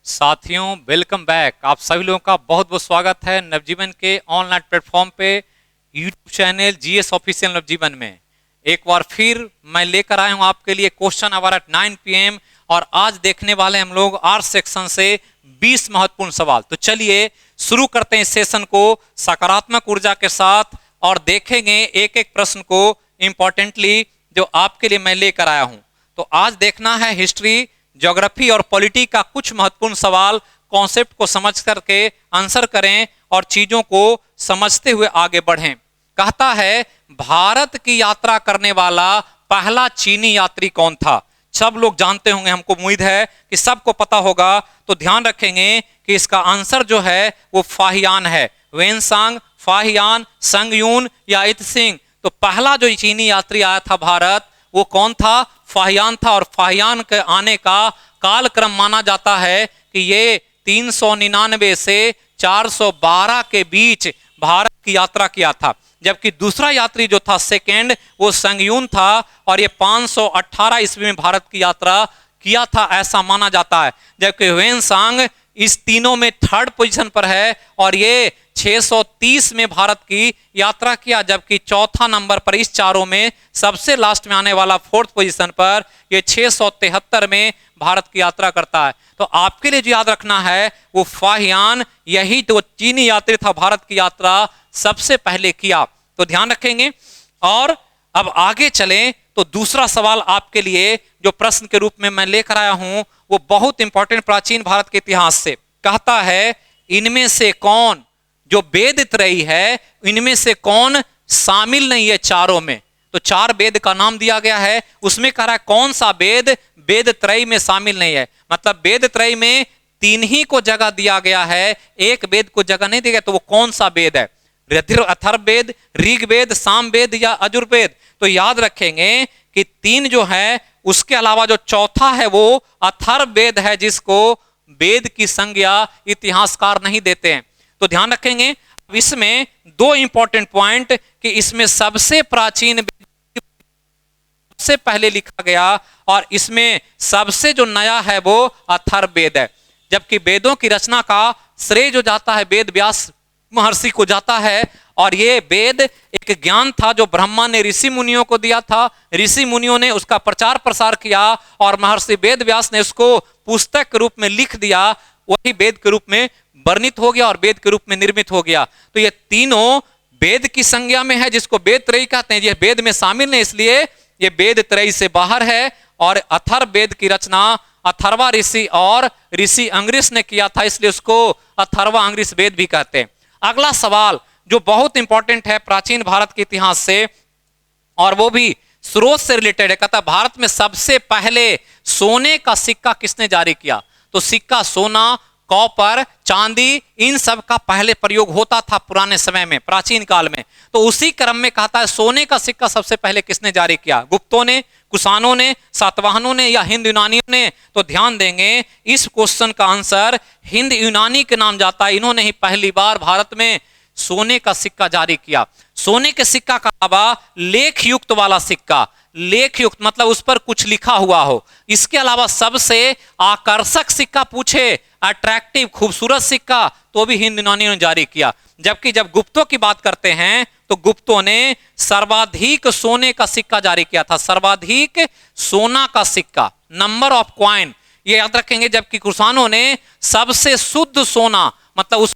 साथियों welcome back. आप सभी लोगों का बहुत बहुत स्वागत है नवजीवन के ऑनलाइन प्लेटफॉर्म पे यूट्यूब चैनल जीएस ऑफिशियल नवजीवन में। एक बार फिर मैं लेकर आया हूं आपके लिए क्वेश्चन आवर एट 9 PM और आज देखने वाले हम लोग आर्ट सेक्शन से 20 महत्वपूर्ण सवाल। तो चलिए शुरू करते हैं इस सेशन को सकारात्मक ऊर्जा के साथ और देखेंगे एक एक प्रश्न को इंपॉर्टेंटली जो आपके लिए मैं लेकर आया हूं। तो आज देखना है हिस्ट्री, ज्योग्राफी और पॉलिटी का कुछ महत्वपूर्ण सवाल। कॉन्सेप्ट को समझ करके आंसर करें और चीजों को समझते हुए आगे बढ़ें। कहता है भारत की यात्रा करने वाला पहला चीनी यात्री कौन था? सब लोग जानते होंगे, हमको उम्मीद है कि सबको पता होगा। तो ध्यान रखेंगे कि इसका आंसर जो है वो फाहियान है। वेनसांग, फाहियान, संगयून या इतसिंग। तो पहला जो चीनी यात्री आया था भारत वो कौन था? फाहियान था। और फाहियान के आने का कालक्रम माना जाता है कि ये 399 से 412 के बीच भारत की यात्रा किया था। जबकि दूसरा यात्री जो था सेकेंड वो संगयून था और ये 518 ईस्वी में भारत की यात्रा किया था ऐसा माना जाता है। जबकि वेनसांग इस तीनों में थर्ड पोजीशन पर है और ये 630 में भारत की यात्रा किया। जबकि चौथा नंबर पर इस चारों में सबसे लास्ट में आने वाला फोर्थ पोजीशन पर ये 673 में भारत की यात्रा करता है। तो आपके लिए जो याद रखना है वो फाहियान, यही तो चीनी यात्री था भारत की यात्रा सबसे पहले किया। तो ध्यान रखेंगे। और अब आगे चलें तो दूसरा सवाल आपके लिए जो प्रश्न के रूप में मैं लेकर आया हूं वो बहुत इंपॉर्टेंट प्राचीन भारत के इतिहास से। कहता है इनमें से कौन जो वेद त्रयी है इनमें से कौन शामिल नहीं है चारों में? तो चार वेद का नाम दिया गया है, उसमें कह रहा है कौन सा वेद वेद त्रयी में शामिल नहीं है। मतलब वेद त्रयी में तीन ही को जगह दिया गया है, एक वेद को जगह नहीं दिया गया। तो वो कौन सा वेद है? अथर्ववेद, ऋग्वेद, सामवेद या यजुर्वेद? तो याद रखेंगे कि तीन जो है उसके अलावा जो चौथा है वो अथर्ववेद है, जिसको वेद की संज्ञा इतिहासकार नहीं देते हैं। तो ध्यान रखेंगे। इसमें दो इंपॉर्टेंट पॉइंट कि इसमें सबसे प्राचीन सबसे पहले लिखा गया और इसमें सबसे जो नया है वो अथर्ववेद है। जबकि वेदों की रचना का श्रेय जो जाता है वेद व्यास महर्षि को जाता है। और ये वेद एक ज्ञान था जो ब्रह्मा ने ऋषि मुनियों को दिया था। ऋषि मुनियों ने उसका प्रचार प्रसार किया और महर्षि वेद व्यास ने उसको पुस्तक के रूप में लिख दिया। वही वेद के रूप में वर्णित हो गया और वेद के रूप में निर्मित हो गया। तो ये तीनों वेद की संज्ञा में है, जिसको वेद त्रयी कहते हैं। ये वेद में शामिल नहीं, इसलिए ये वेद त्रयी से बाहर है। और अथर्ववेद की रचना अथर्वा ऋषि और ऋषि अंग्रिस ने किया था, इसलिए उसको अथर्वा अंग्रिस वेद भी कहते हैं। अगला सवाल जो बहुत इंपॉर्टेंट है प्राचीन भारत के इतिहास से और वो भी स्रोत से रिलेटेड है। कहता भारत में सबसे पहले सोने का सिक्का किसने जारी किया? तो सिक्का सोना, कॉपर, चांदी इन सब का पहले प्रयोग होता था पुराने समय में, प्राचीन काल में। तो उसी क्रम में कहता है सोने का सिक्का सबसे पहले किसने जारी किया? गुप्तों ने, कुषाणों ने, सातवाहनों ने या हिंद यूनानियों ने? तो ध्यान देंगे इस क्वेश्चन का आंसर हिंद यूनानी के नाम जाता है। इन्होंने ही पहली बार भारत में सोने का सिक्का जारी किया। सोने के सिक्का का अलावा लेख युक्त वाला सिक्का, लेख युक्त मतलब उस पर कुछ लिखा हुआ हो। इसके अलावा सबसे आकर्षक सिक्का पूछे, अट्रैक्टिव खूबसूरत सिक्का, तो भी हिंद यूनानियों ने जारी किया। जबकि जब गुप्तों की बात करते हैं तो गुप्तों ने सर्वाधिक सोने का सिक्का जारी किया था, सर्वाधिक सोना का सिक्का, नंबर ऑफ क्वाइन, ये याद रखेंगे। जबकि कुषाणों ने सबसे शुद्ध सोना मतलब उस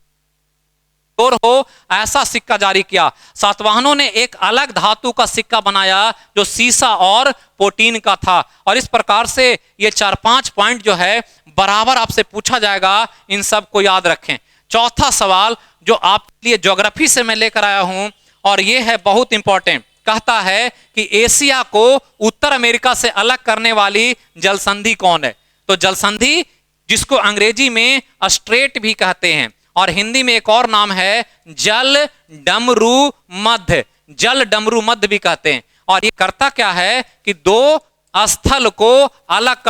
हो ऐसा सिक्का जारी किया। सातवाहनों ने एक अलग धातु का सिक्का बनाया जो सीसा और पोटीन का था। और इस प्रकार से ये 4-5 पॉइंट जो है बराबर आपसे पूछा जाएगा, इन सब को याद रखें। चौथा सवाल जो आपके लिए ज्योग्राफी से मैं लेकर आया हूं और ये है बहुत इंपॉर्टेंट। कहता है कि एशिया को उत्तर अमेरिका से अलग करने वाली जलसंधि कौन है? तो जलसंधि जिसको अंग्रेजी में स्ट्रेट भी कहते हैं और हिंदी में एक और नाम है जल डमरू मध्य, जल डमरू मध्य भी कहते हैं। और ये करता क्या है कि दो स्थल को अलग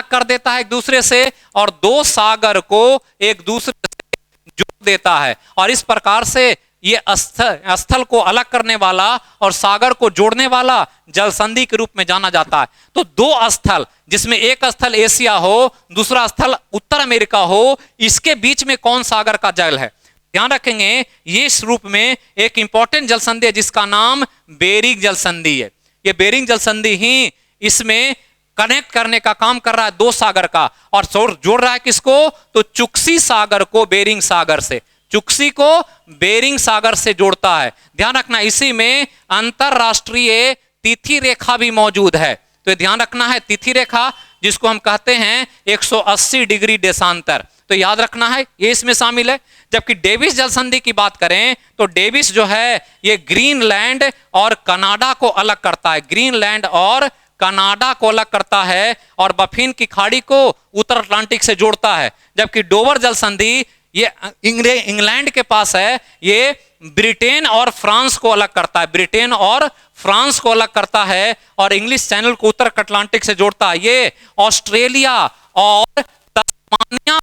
कर देता है एक दूसरे से और दो सागर को एक दूसरे से जोड़ देता है। और इस प्रकार से ये स्थल को अलग करने वाला और सागर को जोड़ने वाला जल संधि के रूप में जाना जाता है। तो दो स्थल, जिसमें एक स्थल एशिया हो, दूसरा स्थल उत्तर अमेरिका हो, इसके बीच में कौन सागर का जल है? ध्यान रखेंगे, ये इस रूप में एक इंपॉर्टेंट जल संधि है जिसका नाम बेरिंग जल संधि है। ये बेरिंग जल संधि ही इसमें कनेक्ट करने का काम कर रहा है दो सागर का, और जोड़ रहा है किसको? तो चुक्सी सागर को बेरिंग सागर से, चुक्सी को बेरिंग सागर से जोड़ता है। ध्यान रखना, इसी में अंतरराष्ट्रीय तिथि रेखा भी मौजूद है। तो ध्यान रखना है, तिथि रेखा जिसको हम कहते हैं 180 डिग्री देशांतर, तो याद रखना है ये इसमें शामिल है। जबकि डेविस जल संधि की बात करें तो डेविस जो है ये ग्रीनलैंड और कनाडा को अलग करता है, ग्रीनलैंड और कनाडा को अलग करता है, और बफिन की खाड़ी को उत्तर अटलांटिक से जोड़ता है। जबकि डोवर जल संधि ये इंग्लैंड के पास है, ये ब्रिटेन और फ्रांस को अलग करता है, ब्रिटेन और फ्रांस को अलग करता है, और इंग्लिश चैनल को उत्तर अटलांटिक से जोड़ता है। ये ऑस्ट्रेलिया और तस्मानिया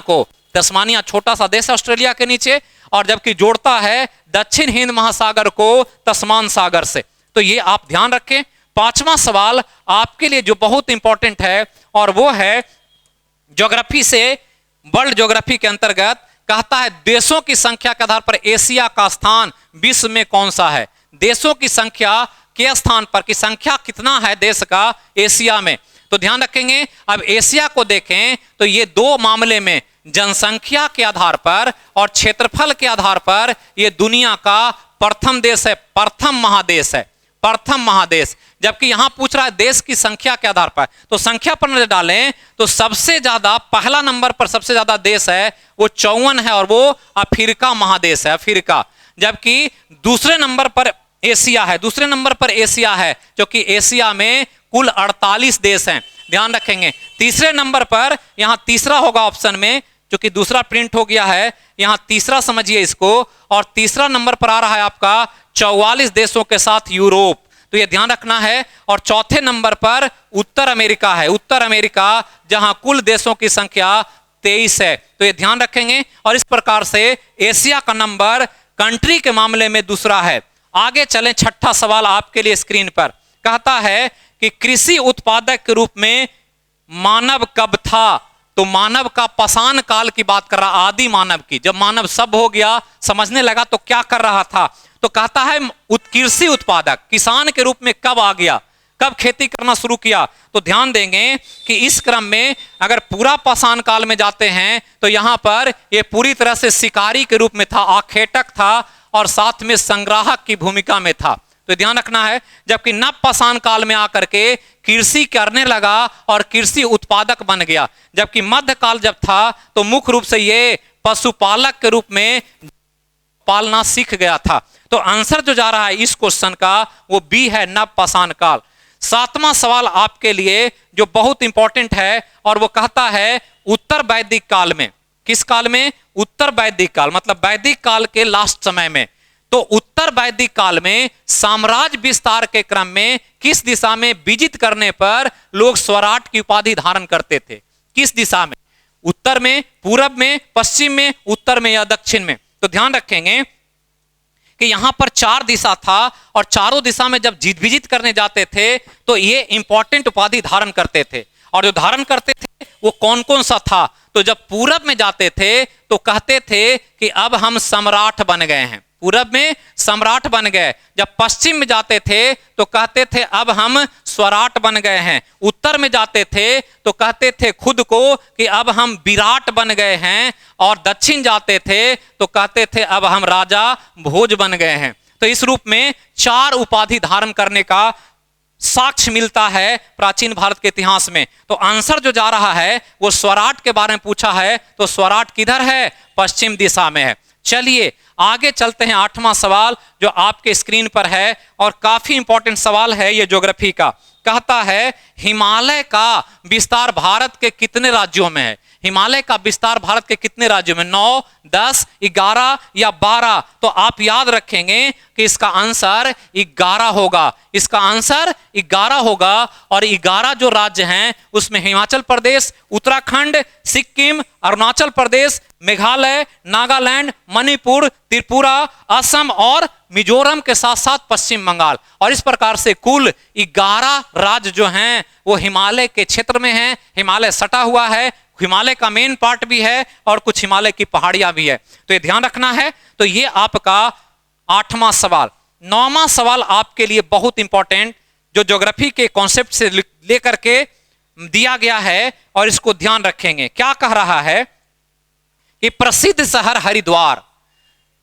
को, तस्मानिया छोटा सा देश है ऑस्ट्रेलिया के नीचे, और जबकि जोड़ता है दक्षिण हिंद महासागर को तस्मान सागर से। तो ये आप ध्यान रखें। पांचवा सवाल आपके लिए जो बहुत इंपॉर्टेंट है, और वो है ज्योग्राफी से, वर्ल्ड ज्योग्राफी के अंतर्गत कहता है देशों की संख्या के आधार पर एशिया का स्थान विश्व में कौन सा है? देशों की संख्या के स्थान पर, की संख्या कितना है देश का एशिया में? तो ध्यान रखेंगे, अब एशिया को देखें तो ये दो मामले में, जनसंख्या के आधार पर और क्षेत्रफल के आधार पर, ये दुनिया का प्रथम देश है, प्रथम महादेश है, प्रथम महादेश। जबकि यहां पूछ रहा है देश की संख्या के आधार पर, तो संख्या पर नजर डालें तो सबसे ज्यादा, पहला नंबर पर सबसे ज्यादा देश है वो 54 है, और वो अफ्रीका महादेश है, अफ्रीका। जबकि दूसरे नंबर पर एशिया है, दूसरे नंबर पर एशिया है, क्योंकि एशिया में कुल 48 देश हैं। ध्यान रखेंगे, तीसरे नंबर पर, यहां तीसरा होगा ऑप्शन में, क्योंकि दूसरा प्रिंट हो गया है, यहां तीसरा समझिए इसको, और तीसरा नंबर पर आ रहा है आपका 44 देशों के साथ यूरोप, तो ये ध्यान रखना है। और चौथे नंबर पर उत्तर अमेरिका है, उत्तर अमेरिका, जहां कुल देशों की संख्या 23 है, तो ये ध्यान रखेंगे। और इस प्रकार से एशिया का नंबर कंट्री के मामले में दूसरा है। आगे चलें, छठा सवाल आपके लिए स्क्रीन पर कहता है कि कृषि उत्पादक के रूप में मानव कब था? तो मानव का पाषाण काल की बात कर रहा, आदि मानव की, जब मानव सब हो गया, समझने लगा, तो क्या कर रहा था? तो कहता है कृषि उत्पादक, किसान के रूप में कब आ गया, कब खेती करना शुरू किया? तो ध्यान देंगे कि इस क्रम में अगर पूरा पाषाण काल में जाते हैं तो यहां पर ये पूरी तरह से शिकारी के रूप में था, आखेटक था, और साथ में संग्राहक की भूमिका में था। तो ध्यान रखना है, जबकि नव पाषाण काल में आकर के कृषि करने लगा और कृषि उत्पादक बन गया। जबकि मध्यकाल जब था तो मुख्य रूप से ये पशुपालक के रूप में पालना सीख गया था। तो आंसर जो जा रहा है इस क्वेश्चन का वो बी है, नव पाषाण काल। सातवां सवाल आपके लिए जो बहुत इंपॉर्टेंट है, और वो कहता है उत्तर वैदिक काल में, किस काल में? उत्तर वैदिक काल, मतलब वैदिक काल के लास्ट समय में। तो उत्तर वैदिक काल में साम्राज्य विस्तार के क्रम में किस दिशा में विजित करने पर लोग स्वराट की उपाधि धारण करते थे? किस दिशा में? उत्तर में, पूरब में, पश्चिम में, उत्तर में या दक्षिण में? तो ध्यान रखेंगे कि यहां पर 4 दिशा था, और चारों दिशा में जब विजिट करने जाते थे तो ये इंपॉर्टेंट उपाधि धारण करते थे। और जो धारण करते थे वो कौन कौन सा था? तो जब पूरब में जाते थे तो कहते थे कि अब हम सम्राट बन गए हैं, पूरब में सम्राट बन गए। जब पश्चिम में जाते थे तो कहते थे अब हम स्वराट बन गए हैं। उत्तर में जाते थे तो कहते थे खुद को कि अब हम विराट बन गए हैं, और दक्षिण जाते थे तो कहते थे अब हम राजा भोज बन गए हैं। तो इस रूप में 4 उपाधि धारण करने का साक्ष्य मिलता है प्राचीन भारत के इतिहास में। तो आंसर जो जा रहा है वो स्वराट के बारे में पूछा है, तो स्वराट किधर है? पश्चिम दिशा में है। चलिए आगे चलते हैं, 8वां सवाल जो आपके स्क्रीन पर है, और काफी इंपॉर्टेंट सवाल है ये ज्योग्राफी का। कहता है हिमालय का विस्तार भारत के कितने राज्यों में है? हिमालय का विस्तार भारत के कितने राज्यों में? 9, 10, 11 या 12? तो आप याद रखेंगे कि इसका आंसर 11 होगा, इसका आंसर 11 होगा। और 11 जो राज्य हैं उसमें हिमाचल प्रदेश, उत्तराखंड, सिक्किम, अरुणाचल प्रदेश, मेघालय, नागालैंड, मणिपुर, त्रिपुरा, असम और मिजोरम के साथ साथ पश्चिम बंगाल। और इस प्रकार से कुल 11 राज्य जो हैं वो हिमालय के क्षेत्र में हैं। हिमालय सटा हुआ है, हिमालय का मेन पार्ट भी है और कुछ हिमालय की पहाड़ियां भी है, तो ये ध्यान रखना है। तो ये आपका 8वां सवाल। 9वां सवाल आपके लिए बहुत इंपॉर्टेंट, जो ज्योग्राफी के कॉन्सेप्ट से लेकर के दिया गया है और इसको ध्यान रखेंगे। क्या कह रहा है कि प्रसिद्ध शहर हरिद्वार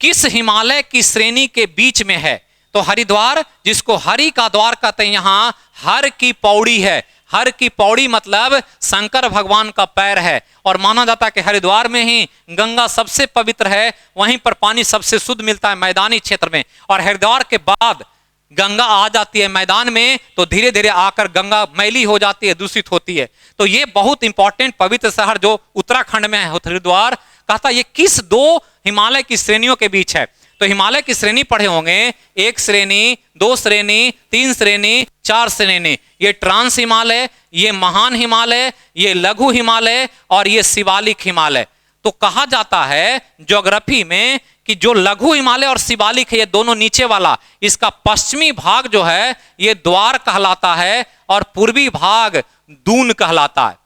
किस हिमालय की श्रेणी के बीच में है? तो हरिद्वार, जिसको हरि का द्वार कहते हैं, यहां हर की पौड़ी है। हर की पौड़ी मतलब शंकर भगवान का पैर है और माना जाता है कि हरिद्वार में ही गंगा सबसे पवित्र है, वहीं पर पानी सबसे शुद्ध मिलता है मैदानी क्षेत्र में। और हरिद्वार के बाद गंगा आ जाती है मैदान में तो धीरे धीरे आकर गंगा मैली हो जाती है, दूषित होती है। तो ये बहुत इंपॉर्टेंट पवित्र शहर जो उत्तराखंड में है हरिद्वार, कहता ये किस 2 हिमालय की श्रेणियों के बीच है? तो हिमालय की श्रेणी पढ़े होंगे, 1 श्रेणी, 2 श्रेणी, 3 श्रेणी, 4 श्रेणी। ये ट्रांस हिमालय, ये महान हिमालय, ये लघु हिमालय और ये शिवालिक हिमालय। तो कहा जाता है ज्योग्राफी में कि जो लघु हिमालय और शिवालिक है, ये दोनों नीचे वाला, इसका पश्चिमी भाग जो है ये द्वार कहलाता है और पूर्वी भाग दून कहलाता है।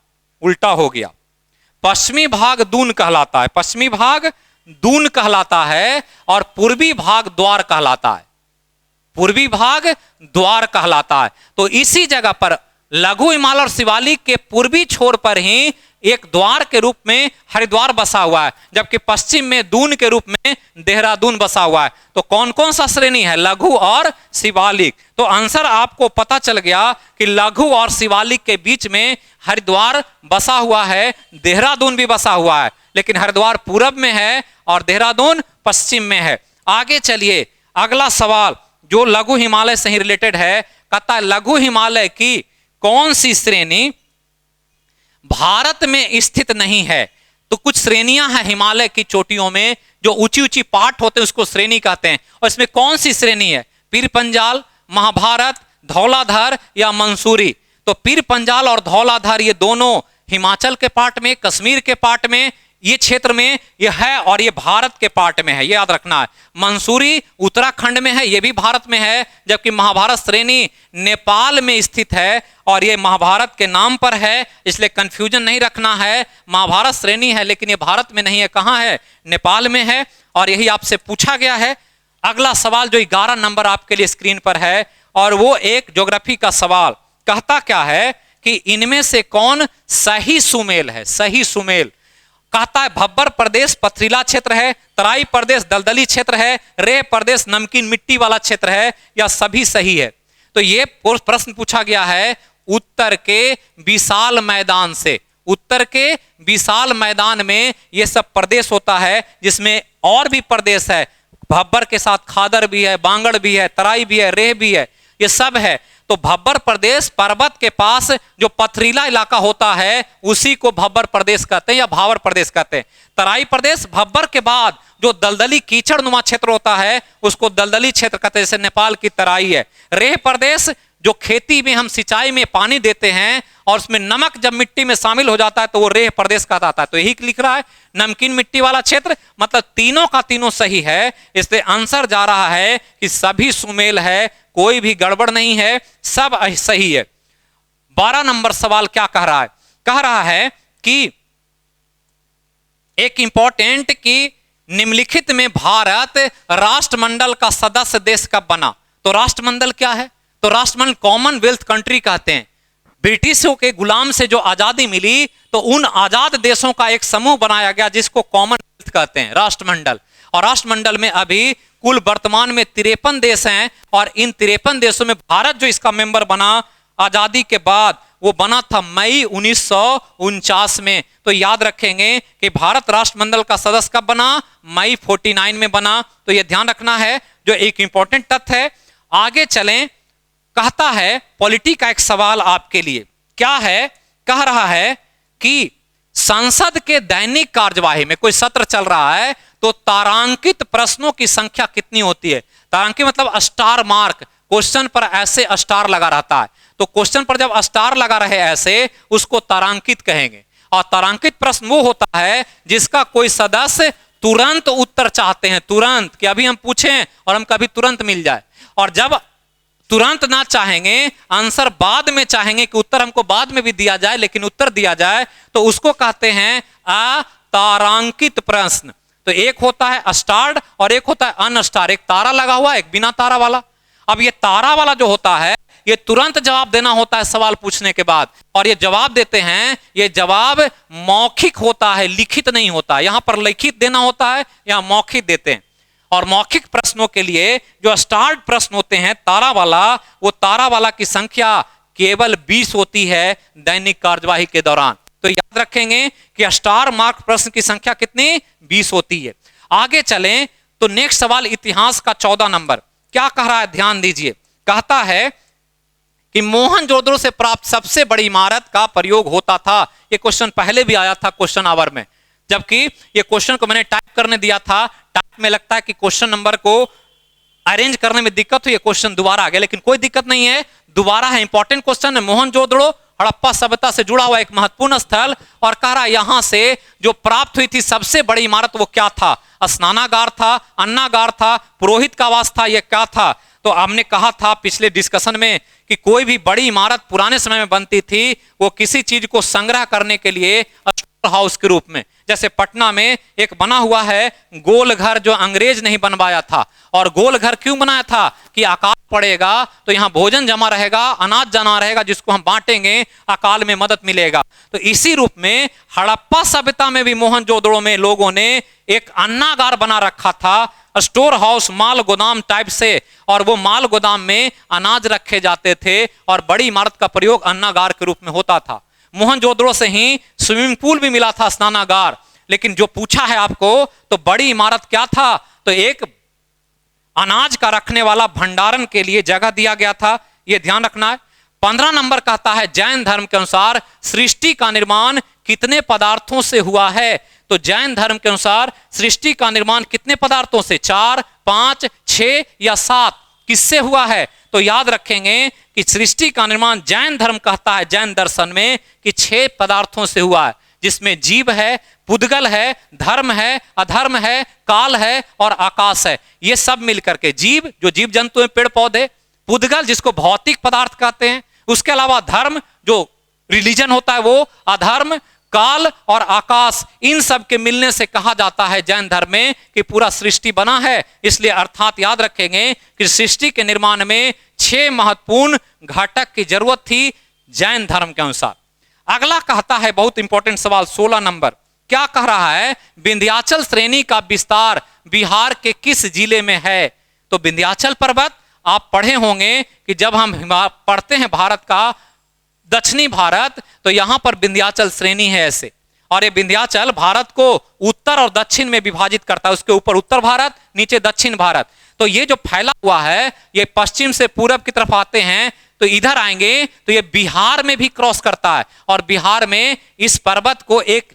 उल्टा हो गया, पश्चिमी भाग दून कहलाता है, पश्चिमी भाग दून कहलाता है और पूर्वी भाग द्वार कहलाता है, पूर्वी भाग द्वार कहलाता है। तो इसी जगह पर लघु हिमालय और शिवालिक के पूर्वी छोर पर ही एक द्वार के रूप में हरिद्वार बसा हुआ है, जबकि पश्चिम में दून के रूप में देहरादून बसा हुआ है। तो कौन कौन सा श्रेणी है? लघु और शिवालिक। तो आंसर आपको पता चल गया कि लघु और शिवालिक के बीच में हरिद्वार बसा हुआ है, देहरादून भी बसा हुआ है, लेकिन हरिद्वार पूरब में है और देहरादून पश्चिम में है। आगे चलिए, अगला सवाल जो लघु हिमालय से ही रिलेटेड है, कहता है लघु हिमालय की कौन सी श्रेणी भारत में स्थित नहीं है? तो कुछ श्रेणियां हैं हिमालय की चोटियों में, जो ऊंची ऊंची पार्ट होते हैं उसको श्रेणी कहते हैं, और इसमें कौन सी श्रेणी है? पीर पंजाल, महाभारत, धौलाधर या मंसूरी? तो पीर पंजाल और धौलाधर ये दोनों हिमाचल के पार्ट में, कश्मीर के पार्ट में, ये क्षेत्र में ये है और ये भारत के पार्ट में है, ये याद रखना है। मंसूरी उत्तराखंड में है, ये भी भारत में है, जबकि महाभारत श्रेणी नेपाल में स्थित है और ये महाभारत के नाम पर है, इसलिए कंफ्यूजन नहीं रखना है। महाभारत श्रेणी है लेकिन ये भारत में नहीं है, कहाँ है? नेपाल में है, और यही आपसे पूछा गया है। अगला सवाल जो 11 नंबर आपके लिए स्क्रीन पर है, और वो एक ज्योग्राफी का सवाल, कहता क्या है कि इनमें से कौन सही सुमेल है? सही सुमेल कहता है भब्बर प्रदेश पथरीला क्षेत्र है, तराई प्रदेश दलदली क्षेत्र है, रेह प्रदेश नमकीन मिट्टी वाला क्षेत्र है, या सभी सही है? तो ये प्रश्न पूछा गया है उत्तर के विशाल मैदान से। उत्तर के विशाल मैदान में ये सब प्रदेश होता है, जिसमें और भी प्रदेश है, भब्बर के साथ खादर भी है, बांगड़ भी है, तराई भी है, रेह भी है, ये सब है। तो भब्बर प्रदेश पर्वत के पास जो पथरीला इलाका होता है उसी को भब्बर प्रदेश कहते हैं या भावर प्रदेश कहते हैं। तराई प्रदेश भब्बर के बाद जो दलदली कीचड़ नुमा क्षेत्र होता है उसको दलदली क्षेत्र कहते हैं, जैसे नेपाल की तराई है। रेह प्रदेश जो खेती में हम सिंचाई में पानी देते हैं और उसमें नमक जब मिट्टी में शामिल हो जाता है तो वो रेह प्रदेश कहलाता है। तो यही लिख रहा है नमकीन मिट्टी वाला क्षेत्र, मतलब तीनों का तीनों सही है। इसलिए आंसर जा रहा है कि सभी सुमेल है, कोई भी गड़बड़ नहीं है, सब सही है। 12 नंबर सवाल क्या कह रहा है? कह रहा है कि एक इंपॉर्टेंट कि निम्नलिखित में भारत राष्ट्रमंडल का सदस्य देश कब बना? तो राष्ट्रमंडल क्या है? तो राष्ट्रमंडल कॉमनवेल्थ कंट्री कहते हैं। ब्रिटिशों के गुलाम से जो आजादी मिली तो उन आजाद देशों का एक समूह बनाया गया जिसको कॉमनवेल्थ कहते हैं, राष्ट्रमंडल। और राष्ट्रमंडल में अभी कुल वर्तमान में 53 देश हैं और इन 53 देशों में भारत जो इसका मेंबर बना आजादी के बाद, वो बना था मई 1949 में। तो याद रखेंगे कि भारत राष्ट्रमंडल का सदस्य कब बना? मई 49 में बना। तो यह ध्यान रखना है, जो एक इंपॉर्टेंट तथ्य है। आगे चलें, कहता है पॉलिटी का एक सवाल आपके लिए, क्या है? कह रहा है कि संसद के दैनिक कार्यवाही में कोई सत्र चल रहा है तो तारांकित प्रश्नों की संख्या कितनी होती है? तारांकित मतलब स्टार मार्क, क्वेश्चन पर ऐसे स्टार लगा रहता है। तो क्वेश्चन पर जब स्टार लगा रहे ऐसे, उसको तारांकित कहेंगे। और तारांकित प्रश्न वो होता है जिसका कोई सदस्य तुरंत उत्तर चाहते हैं, तुरंत, कि अभी हम पूछें और हम कभी तुरंत मिल जाए। और जब तुरंत ना चाहेंगे, आंसर बाद में चाहेंगे कि उत्तर हमको बाद में भी दिया जाए लेकिन उत्तर दिया जाए, तो उसको कहते हैं अतारांकित प्रश्न। तो एक होता है स्टार्ड और एक होता है अनस्टार, एक तारा लगा हुआ एक बिना तारा वाला। अब ये तारा वाला जो होता है ये तुरंत जवाब देना होता है सवाल पूछने के बाद, और ये जवाब देते हैं, ये जवाब मौखिक होता है, लिखित नहीं होता। यहां पर लिखित देना होता है, यहां मौखिक देते हैं। और मौखिक प्रश्नों के लिए जो स्टार्ड प्रश्न होते हैं तारा वाला, वो तारा वाला की संख्या केवल 20 होती है दैनिक कार्यवाही के दौरान। तो याद रखेंगे कि स्टार मार्क प्रश्न की संख्या कितनी, 20 होती है। आगे चलें तो नेक्स्ट सवाल इतिहास का 14 नंबर क्या कह रहा है, ध्यान दीजिए। कहता है कि मोहनजोदड़ो से प्राप्त सबसे बड़ी इमारत का प्रयोग होता था। ये क्वेश्चन पहले भी आया था क्वेश्चन आवर में, जबकि ये क्वेश्चन को मैंने टाइप करने दिया था। टाइप में लगता है कि क्वेश्चन नंबर को अरेंज करने में दिक्कत हुई, ये क्वेश्चन दोबारा आ गया, लेकिन कोई दिक्कत नहीं है, दोबारा है, इंपॉर्टेंट क्वेश्चन है। मोहनजोदड़ो हड़प्पा सभ्यता से जुड़ा हुआ एक महत्वपूर्ण स्थल, और कह रहा यहां से जो प्राप्त हुई थी सबसे बड़ी इमारत वो क्या था, स्नानागार था, अन्नागार था, पुरोहित का आवास था, यह क्या था। तो हमने कहा था पिछले डिस्कशन में कि कोई भी बड़ी इमारत पुराने समय में बनती थी वो किसी चीज को संग्रह करने के लिए स्टोर हाउस के रूप में, जैसे पटना में एक बना हुआ है गोल घर जो अंग्रेज नहीं बनवाया था। और गोल घर क्यों बनाया था कि अकाल पड़ेगा तो यहाँ भोजन जमा रहेगा, अनाज जमा रहेगा, जिसको हम बांटेंगे अकाल में मदद मिलेगा। तो इसी रूप में हड़प्पा सभ्यता में भी मोहनजोदड़ो में लोगों ने एक अन्नागार बना रखा था, स्टोर हाउस, माल गोदाम टाइप से, और वो माल गोदाम में अनाज रखे जाते थे और बड़ी इमारत का प्रयोग अन्नागार के रूप में होता था। मोहनजोदड़ो से ही स्विमिंग पूल भी मिला था, स्नानागार। लेकिन जो पूछा है आपको तो बड़ी इमारत क्या था, तो एक अनाज का रखने वाला भंडारण के लिए जगह दिया गया था, यह ध्यान रखना है। 15 नंबर कहता है जैन धर्म के अनुसार सृष्टि का निर्माण कितने पदार्थों से हुआ है। तो जैन धर्म के अनुसार सृष्टि का निर्माण कितने पदार्थों से, 4, 5, 6 या 7, किससे हुआ है। तो याद रखेंगे कि सृष्टि का निर्माण जैन धर्म कहता है, जैन दर्शन में, कि 6 पदार्थों से हुआ है, जिसमें जीव है, पुद्गल है, धर्म है, अधर्म है, काल है और आकाश है। ये सब मिलकर के जीव, जो जीव जंतु हैं, पेड़ पौधे, पुद्गल जिसको भौतिक पदार्थ कहते हैं, उसके अलावा धर्म जो रिलीजन होता है वो, अधर्म, काल और आकाश, इन सब के मिलने से कहा जाता है जैन धर्म में कि पूरा सृष्टि बना है। इसलिए अर्थात याद रखेंगे कि सृष्टि के निर्माण में 6 महत्वपूर्ण घटक की जरूरत थी जैन धर्म के अनुसार। अगला कहता है बहुत इंपॉर्टेंट सवाल 16 नंबर क्या कह रहा है, विंध्याचल श्रेणी का विस्तार बिहार के किस जिले में है। तो विंध्याचल पर्वत आप पढ़े होंगे कि जब हम पढ़ते हैं भारत का दक्षिणी भारत, तो यहां पर विंध्याचल श्रेणी है ऐसे, और ये विंध्याचल भारत को उत्तर और दक्षिण में विभाजित करता है। उसके ऊपर उत्तर भारत, नीचे दक्षिण भारत। तो ये जो फैला हुआ है ये पश्चिम से पूरब की तरफ आते हैं, तो इधर आएंगे तो ये बिहार में भी क्रॉस करता है। और बिहार में इस पर्वत को एक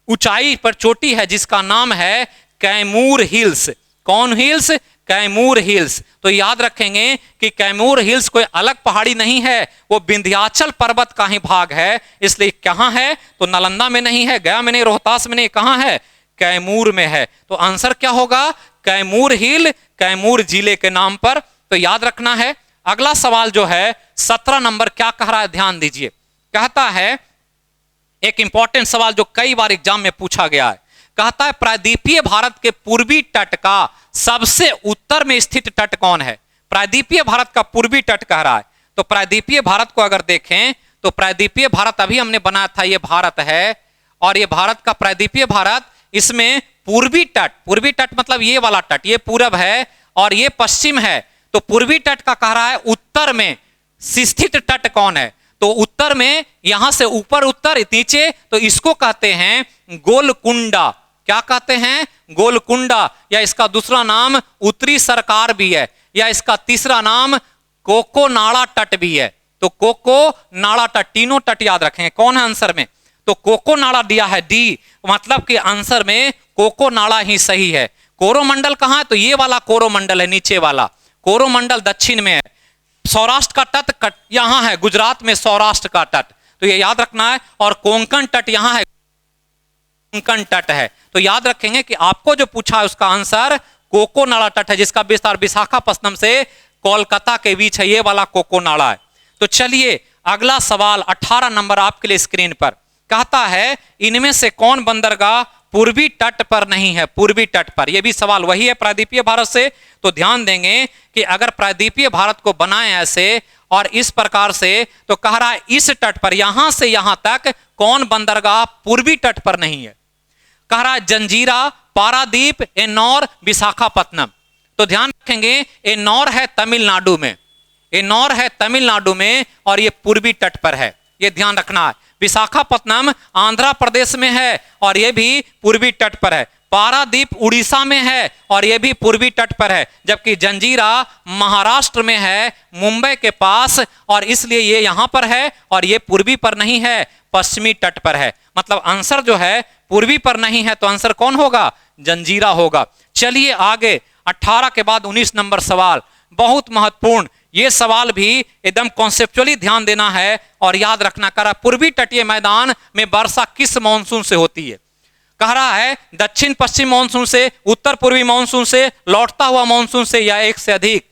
ऊंचाई पर चोटी है जिसका नाम है कैमूर हिल्स। कौन हिल्स? कैमूर हिल्स। तो याद रखेंगे कि कैमूर हिल्स कोई अलग पहाड़ी नहीं है, वो विंध्याचल पर्वत का ही भाग है। इसलिए कहां है? तो नालंदा में नहीं है, गया में नहीं, रोहतास में नहीं, कहां है? कैमूर में है। तो आंसर क्या होगा? कैमूर हिल, कैमूर जिले के नाम पर। तो याद रखना है। अगला सवाल जो है 17 नंबर क्या कह रहा है, ध्यान दीजिए। कहता है एक इंपॉर्टेंट सवाल जो कई बार एग्जाम में पूछा गया है। कहता है प्रायद्वीपीय भारत के पूर्वी तट का सबसे उत्तर में स्थित तट कौन है। प्रायद्वीपीय भारत का पूर्वी तट कह रहा है। तो प्रायद्वीपीय भारत को अगर देखें तो प्रायद्वीपीय भारत अभी हमने बनाया था, ये भारत है, और ये भारत का प्रायद्वीपीय भारत, इसमें पूर्वी तट मतलब ये वाला तट, ये पूरब है और ये पश्चिम है। तो पूर्वी तट का कह रहा है उत्तर में स्थित तट कौन है। तो उत्तर में यहां से ऊपर उत्तर नीचे, तो इसको कहते हैं गोलकुंडा। क्या कहते हैं? गोलकुंडा, या इसका दूसरा नाम उत्तरी सरकार भी है, या इसका तीसरा नाम कोकोनाड़ा तट भी है। तो कोकोनाड़ा तट, तीनों तट याद रखें। कौन है आंसर में? तो कोकोनाड़ा दिया है डी, मतलब कि आंसर में कोकोनाड़ा ही सही है। कोरोमंडल कहां है? तो ये वाला कोरोमंडल है, नीचे वाला कोरोमंडल दक्षिण में है। सौराष्ट्र का तट यहां है, गुजरात में सौराष्ट्र का तट, तो ये याद रखना है। और कोंकण तट यहां है, कोंकण तट है। तो याद रखेंगे कि आपको जो पूछा है उसका आंसर कोकोनाडा तट है, जिसका विस्तार विशाखापत्तनम से कोलकाता के बीच है, ये वाला कोकोनाडा है। तो चलिए अगला सवाल 18 नंबर आपके लिए स्क्रीन पर कहता है इनमें से कौन बंदरगाह पूर्वी तट पर नहीं है? पूर्वी तट पर, यह भी सवाल वही है प्रायद्वीपीय भारत से। तो ध्यान देंगे कि अगर प्रायद्वीपीय भारत को बनाए ऐसे और इस प्रकार से, तो कह रहा है इस तट पर यहां से यहां तक कौन बंदरगाह पूर्वी तट पर नहीं है? कह रहा है जंजीरा, पारादीप, एन्नौर, विशाखापत्तनम। तो ध्यान रखेंगे एन्नौर है तमिलनाडु में, एन्नौर है तमिलनाडु में और ये पूर्वी तट पर है, ये ध्यान रखना है। विशाखापत्तनम आंध्र प्रदेश में है और ये भी पूर्वी तट पर है। पारादीप उड़ीसा में है और यह भी पूर्वी तट पर है, जबकि जंजीरा महाराष्ट्र में है, मुंबई के पास, और इसलिए ये यहां पर है और ये पूर्वी पर नहीं है, पश्चिमी तट पर है। मतलब आंसर जो है पूर्वी पर नहीं है, तो आंसर कौन होगा? जंजीरा होगा। चलिए आगे 18 के बाद 19 नंबर सवाल, बहुत महत्वपूर्ण। ये सवाल भी एकदम कॉन्सेप्चुअली ध्यान देना है और याद रखना। कह रहा पूर्वी तटीय मैदान में वर्षा किस मानसून से होती है? कह रहा है दक्षिण पश्चिम मानसून से, उत्तर पूर्वी मानसून से, लौटता हुआ मानसून से, या एक से अधिक।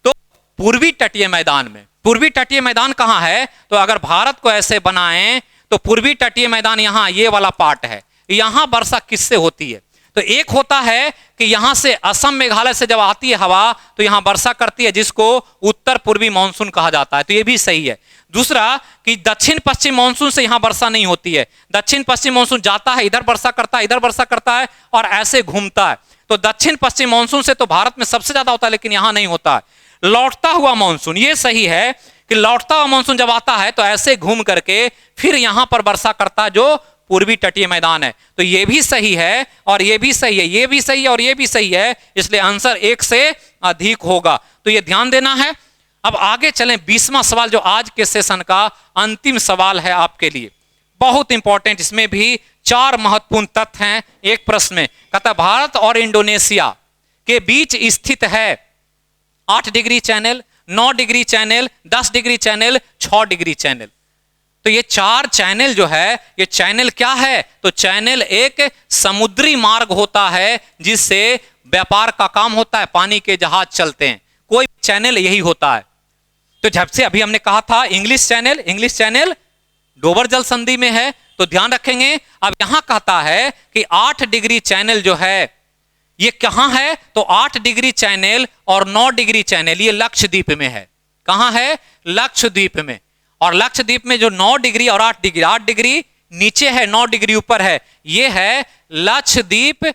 तो पूर्वी तटीय मैदान में, पूर्वी तटीय मैदान कहां है? तो अगर भारत को ऐसे बनाएं तो पूर्वी तटीय मैदान यहां ये वाला पार्ट है, यहां वर्षा किससे होती है? तो एक होता है कि यहां से असम मेघालय से जब आती है हवा तो यहां वर्षा करती है, जिसको उत्तर पूर्वी मानसून कहा जाता है, तो ये भी सही है। दूसरा कि दक्षिण पश्चिम मानसून से यहां वर्षा नहीं होती है, दक्षिण पश्चिम मानसून जाता है, इधर वर्षा करता है, इधर वर्षा करता है और ऐसे घूमता है। तो दक्षिण पश्चिम मानसून से तो भारत में सबसे ज्यादा होता है, लेकिन यहां नहीं होता है। लौटता हुआ मानसून, ये सही है कि लौटता हुआ मानसून जब आता है तो ऐसे घूम करके फिर यहां पर वर्षा करता है, जो पूर्वी तटीय मैदान है। तो ये भी सही है और ये भी सही है, ये भी सही है और ये भी सही है, इसलिए आंसर एक से अधिक होगा। तो ये ध्यान देना है। अब आगे चलें, 20वां सवाल जो आज के सेशन का अंतिम सवाल है आपके लिए, बहुत इंपॉर्टेंट। इसमें भी 4 महत्वपूर्ण तथ्य हैं एक प्रश्न में। कहता भारत और इंडोनेशिया के बीच स्थित है 8 degree channel, 9 degree channel, 10 degree channel, 6 degree channel. तो ये 4 चैनल जो है, ये चैनल क्या है? तो चैनल एक समुद्री मार्ग होता है जिससे व्यापार का काम होता है, पानी के जहाज चलते हैं, कोई चैनल यही होता है। तो जब से अभी हमने कहा था इंग्लिश चैनल, इंग्लिश चैनल डोबर जल संधि में है, तो ध्यान रखेंगे। अब यहां कहता है कि 8 डिग्री चैनल जो है ये कहां है? तो 8 डिग्री चैनल और 9 डिग्री चैनल ये लक्षद्वीप में है। कहां है? लक्षद्वीप में। और लक्षद्वीप में जो 9 डिग्री और 8 डिग्री, 8 डिग्री नीचे है, 9 डिग्री ऊपर है, ये है लक्षद्वीप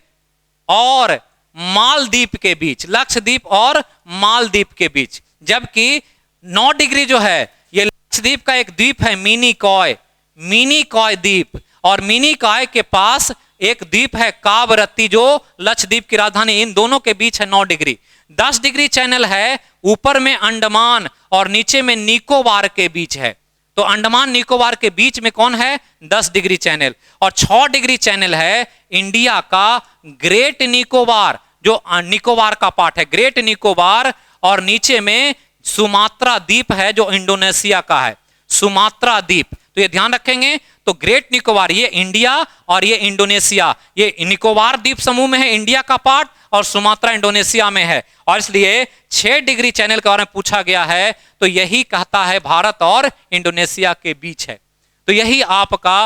और मालदीव के बीच, लक्षद्वीप और मालदीव के बीच। जबकि 9 डिग्री जो है ये लक्षद्वीप का एक द्वीप है मिनिकॉय, मिनिकॉय द्वीप, और मिनिकॉय के पास एक द्वीप है कावरत्ती जो लक्षद्वीप की राजधानी, इन दोनों के बीच है 9 डिग्री। 10 डिग्री चैनल है ऊपर में अंडमान और नीचे में निकोबार के बीच है। तो अंडमान निकोबार के बीच में कौन है? 10 डिग्री चैनल। और 6 डिग्री चैनल है इंडिया का ग्रेट निकोबार, जो निकोबार का पार्ट है, ग्रेट निकोबार, और नीचे में सुमात्रा द्वीप है जो इंडोनेशिया का है, सुमात्रा द्वीप। तो ये ध्यान रखेंगे। तो ग्रेट निकोबार ये इंडिया और ये इंडोनेशिया, ये निकोबार द्वीप समूह में है, इंडिया का पार्ट, और सुमात्रा इंडोनेशिया में है। और इसलिए 6 डिग्री चैनल के बारे में पूछा गया है, तो यही कहता है भारत और इंडोनेशिया के बीच है। तो यही आपका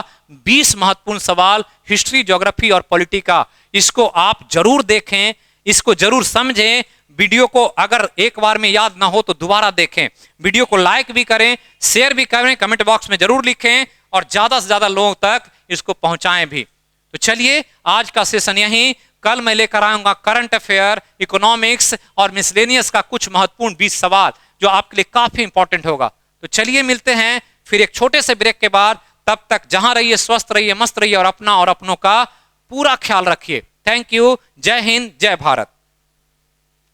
20 महत्वपूर्ण सवाल हिस्ट्री, ज्योग्राफी और पॉलिटी का। इसको आप जरूर देखें, इसको जरूर समझें। वीडियो को अगर एक बार में याद ना हो तो दोबारा देखें। वीडियो को लाइक भी करें, शेयर भी करें, कमेंट बॉक्स में जरूर लिखें और ज्यादा से ज्यादा लोगों तक इसको पहुंचाएं भी। तो चलिए आज का सेशन यहीं। कल मैं लेकर आऊंगा करंट अफेयर, इकोनॉमिक्स और मिसलेनियस का कुछ महत्वपूर्ण 20 सवाल जो आपके लिए काफी इंपॉर्टेंट होगा। तो चलिए मिलते हैं फिर एक छोटे से ब्रेक के बाद। तब तक जहां रहिए, स्वस्थ रहिए, मस्त रहिए और अपना और अपनों का पूरा ख्याल रखिए। Thank you. जय हिंद, जय भारत।